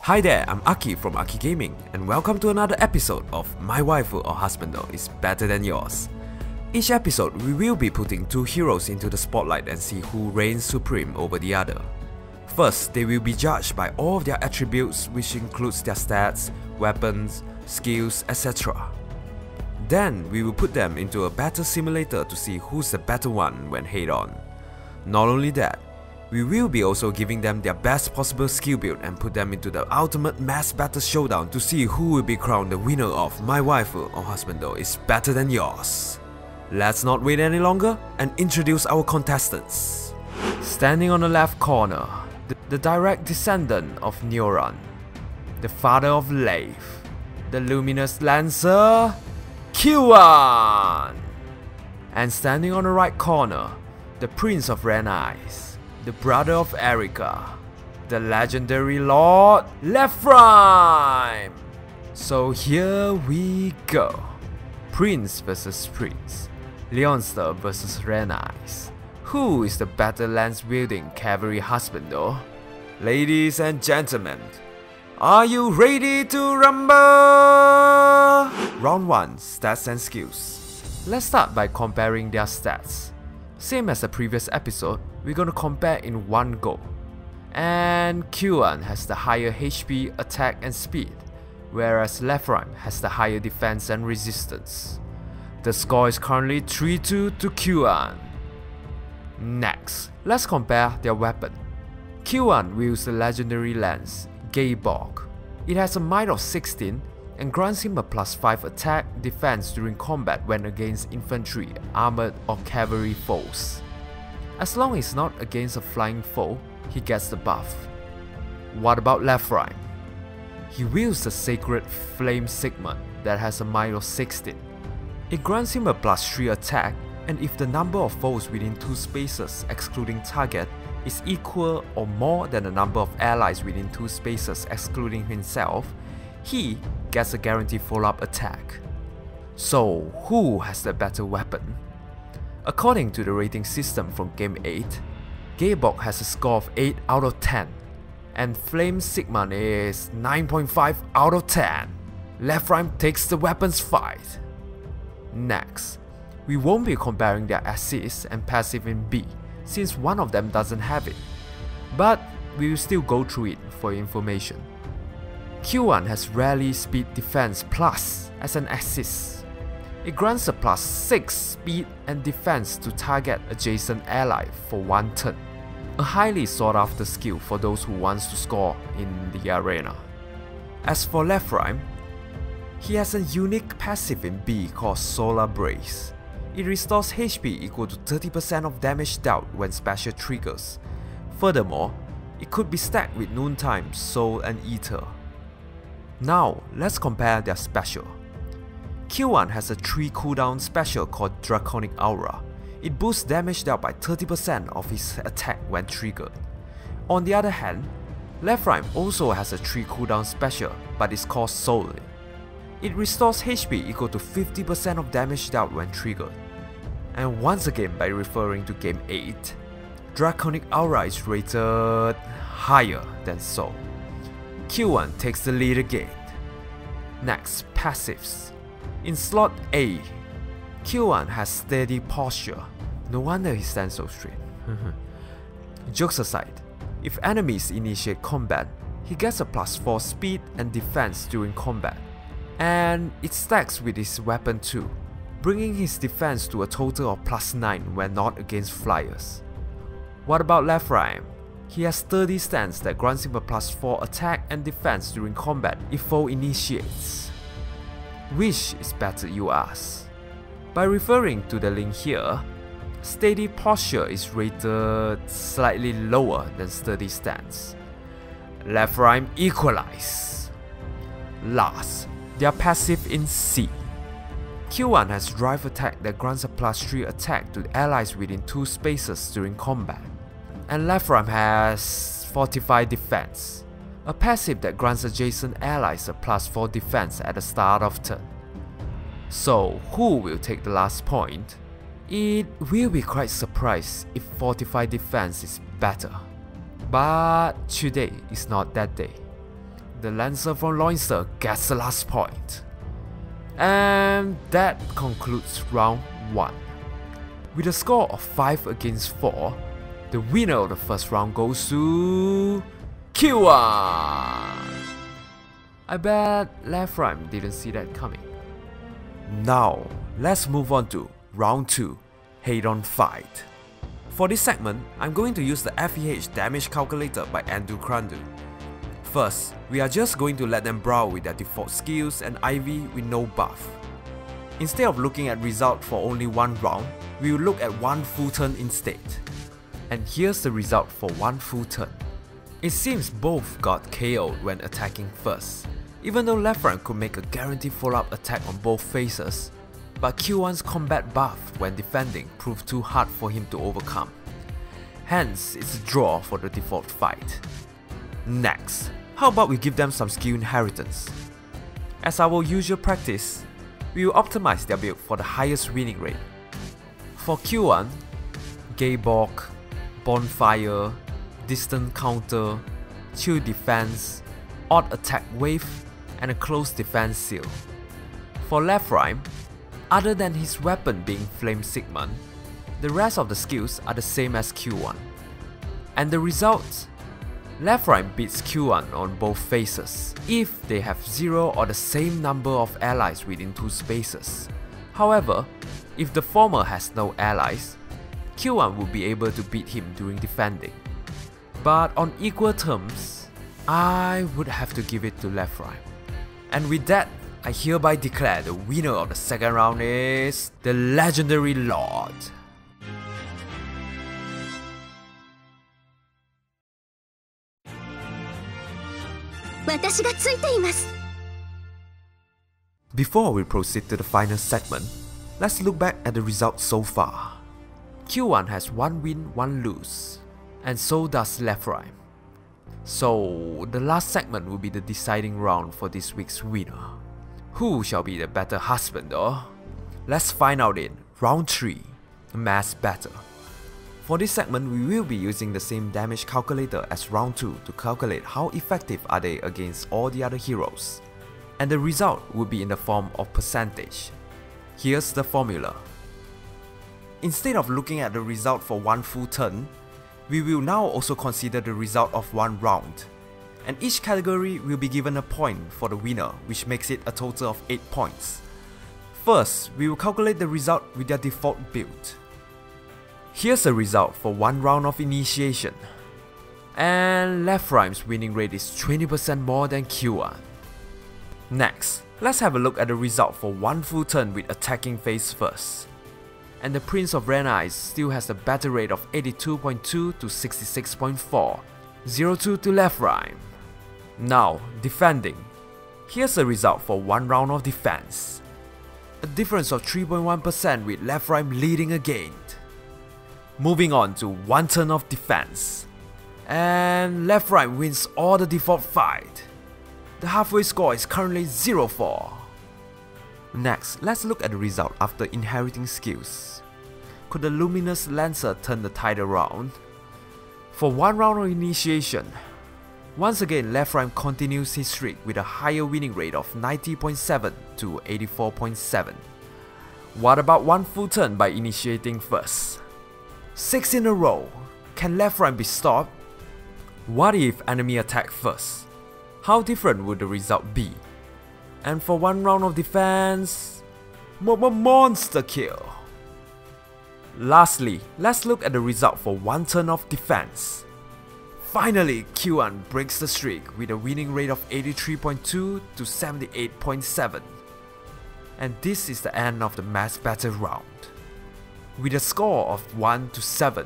Hi there, I'm Aki from Aki Gaming, and welcome to another episode of My Waifu or Husbando is Better Than Yours. Each episode, we will be putting two heroes into the spotlight and see who reigns supreme over the other. First, they will be judged by all of their attributes, which includes their stats, weapons, skills, etc. Then, we will put them into a battle simulator to see who's the better one when head-on. Not only that, we will be also giving them their best possible skill build and put them into the ultimate mass battle showdown to see who will be crowned the winner of My Waifu or Husbando is Better Than Yours. Let's not wait any longer and introduce our contestants. Standing on the left corner, the direct descendant of Neuron, the father of Leif, the luminous lancer, Quan. And standing on the right corner, the prince of Red Eyes, the brother of Erica, the legendary Lord L.Ephraim. So here we go. Prince vs Prince, Leonster vs Red Eyes. Who is the better lance-wielding cavalry husbando? Ladies and gentlemen, are you ready to rumble? Round 1, stats and skills. Let's start by comparing their stats. Same as the previous episode, we're gonna compare in one go. And Quan has the higher HP, attack and speed, whereas L.Ephraim has the higher defense and resistance. The score is currently 3-2 to Quan. Next, let's compare their weapon. Quan wields the legendary lance, Gaebok. It has a might of 16 and grants him a +5 attack defense during combat when against infantry, armored or cavalry foes. As long as it's not against a flying foe, he gets the buff. What about L.Ephraim? He wields the sacred flame sigma that has a might of 16. It grants him a +3 attack, and if the number of foes within 2 spaces excluding target is equal or more than the number of allies within 2 spaces excluding himself, he gets a guaranteed follow-up attack. So who has the better weapon? According to the rating system from Game 8, Gaebok has a score of 8 out of 10, and Flame Sigma is 9.5 out of 10. L.Ephraim takes the weapons fight. Next, we won't be comparing their assist and passive in B, since one of them doesn't have it, but we will still go through it for your information. Quan has Rally Speed Defense Plus as an assist. It grants a +6 speed and defense to target adjacent ally for 1 turn, a highly sought after skill for those who wants to score in the arena. As for L.Ephraim, he has a unique passive in B called Solar Brace. It restores HP equal to 30% of damage dealt when special triggers. Furthermore, it could be stacked with Noontime, Soul and Ether. Now, let's compare their special. Quan has a 3 cooldown special called Draconic Aura. It boosts damage dealt by 30% of his attack when triggered. On the other hand, L.Ephraim also has a 3 cooldown special, but it's called Soul. It restores HP equal to 50% of damage dealt when triggered. And once again, by referring to Game 8, Draconic Aura is rated higher than Soul. Quan takes the lead again. Next, passives. In slot A, Quan has steady posture. No wonder he stands so straight. Jokes aside, if enemies initiate combat, he gets a +4 speed and defense during combat. And it stacks with his weapon too, bringing his defense to a total of +9 when not against flyers. What about L.Ephraim? He has sturdy stance that grants him a +4 attack and defense during combat if foe initiates. Which is better, you ask? By referring to the link here, steady posture is rated slightly lower than sturdy stance. L.Ephraim equalize. Last, their passive in C. Quan has drive attack that grants a +3 attack to allies within 2 spaces during combat. And L.Ephraim has Fortify Defense, a passive that grants adjacent allies a +4 defense at the start of turn. So who will take the last point? It will be quite surprised if Fortify Defense is better. But today is not that day. the Lancer from Loinster gets the last point. And that concludes round 1. With a score of 5 against 4, the winner of the first round goes to Quan. I bet L.Ephraim didn't see that coming. Now, let's move on to round 2, head-on fight. For this segment, I'm going to use the FEH damage calculator by Krandu. First, we are just going to let them brawl with their default skills and IV with no buff. Instead of looking at result for only one round, we will look at one full turn instead. And here's the result for one full turn. It seems both got KO'd when attacking first, even though L.Ephraim could make a guaranteed follow-up attack on both faces, but Quan's combat buff when defending proved too hard for him to overcome. Hence, it's a draw for the default fight. Next, how about we give them some skill inheritance? As our usual practice, we will optimize their build for the highest winning rate. For Quan, Gayborg, Bonfire, Distant Counter, Chill Defense, Odd Attack Wave, and a Close Defense Seal. For L.Ephraim, other than his weapon being Flame Sigmund, the rest of the skills are the same as Quan. And the result? L.Ephraim beats Quan on both faces if they have 0 or the same number of allies within 2 spaces. However, if the former has no allies, Quan will be able to beat him during defending. But on equal terms, I would have to give it to L.Ephraim. And with that, I hereby declare the winner of the second round is the Legendary Lord. Before we proceed to the final segment, let's look back at the results so far. Quan has 1 win, 1 lose, and so does L.Ephraim. So the last segment will be the deciding round for this week's winner. Who shall be the better husbando? Let's find out in round 3, mass battle. For this segment, we will be using the same damage calculator as round 2 to calculate how effective are they against all the other heroes. And the result will be in the form of percentage. Here's the formula. Instead of looking at the result for one full turn, we will now also consider the result of one round. And each category will be given a point for the winner, which makes it a total of 8 points. First, we will calculate the result with their default build. Here's the result for one round of initiation. And L.Ephraim's winning rate is 20% more than Quan. Next, let's have a look at the result for one full turn with attacking phase first. And the Prince of Red Eyes still has a battle rate of 82.2 to 66.4, 0-2 to L.Ephraim. Now, defending. Here's the result for one round of defense. A difference of 3.1% with L.Ephraim leading again. Moving on to one turn of defense. And L.Ephraim wins all the default fight. The halfway score is currently 0-4. Next, let's look at the result after inheriting skills. Could the Luminous Lancer turn the tide around? For one round of initiation, once again L.Ephraim continues his streak with a higher winning rate of 90.7 to 84.7. What about one full turn by initiating first? 6 in a row. Can L.Ephraim be stopped? What if enemy attack first? How different would the result be? And for one round of defense, monster kill. Lastly, let's look at the result for one turn of defense. Finally, Quan breaks the streak with a winning rate of 83.2 to 78.7. And this is the end of the mass battle round. With a score of 1 to 7,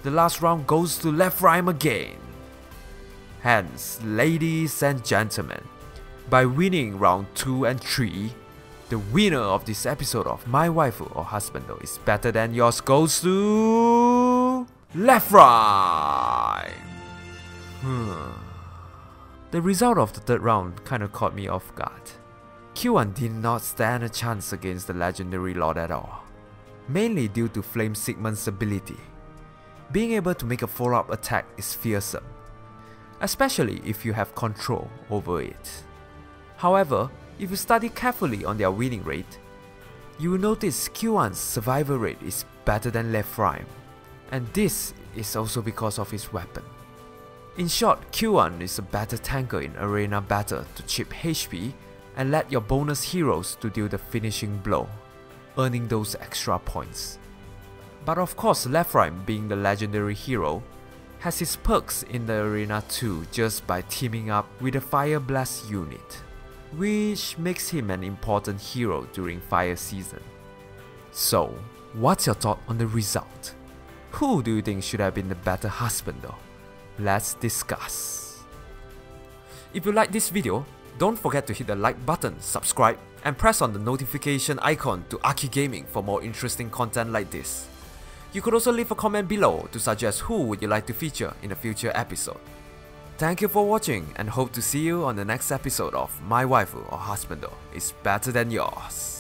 the last round goes to L.Ephraim again. Hence, ladies and gentlemen, by winning round 2 and 3, the winner of this episode of My Waifu or Husbando is better than yours goes to L.Ephraim. The result of the third round kinda caught me off guard. Quan did not stand a chance against the Legendary Lord at all, mainly due to Flame Sigmund's ability. Being able to make a follow-up attack is fearsome. especially if you have control over it. However, if you study carefully on their winning rate, you will notice Quan's survival rate is better than L.Ephraim, and this is also because of his weapon. In short, Quan is a better tanker in arena battle to chip HP and let your bonus heroes to deal the finishing blow, earning those extra points. But of course, L.Ephraim, being the legendary hero, has his perks in the arena too just by teaming up with a Fire Blast unit, which makes him an important hero during fire season. So, what's your thought on the result? Who do you think should have been the better Husbando? Let's discuss. If you like this video, don't forget to hit the like button, subscribe, and press on the notification icon to Aki Gaming for more interesting content like this. You could also leave a comment below to suggest who would you like to feature in a future episode. Thank you for watching and hope to see you on the next episode of My Waifu or Husbando is better than yours.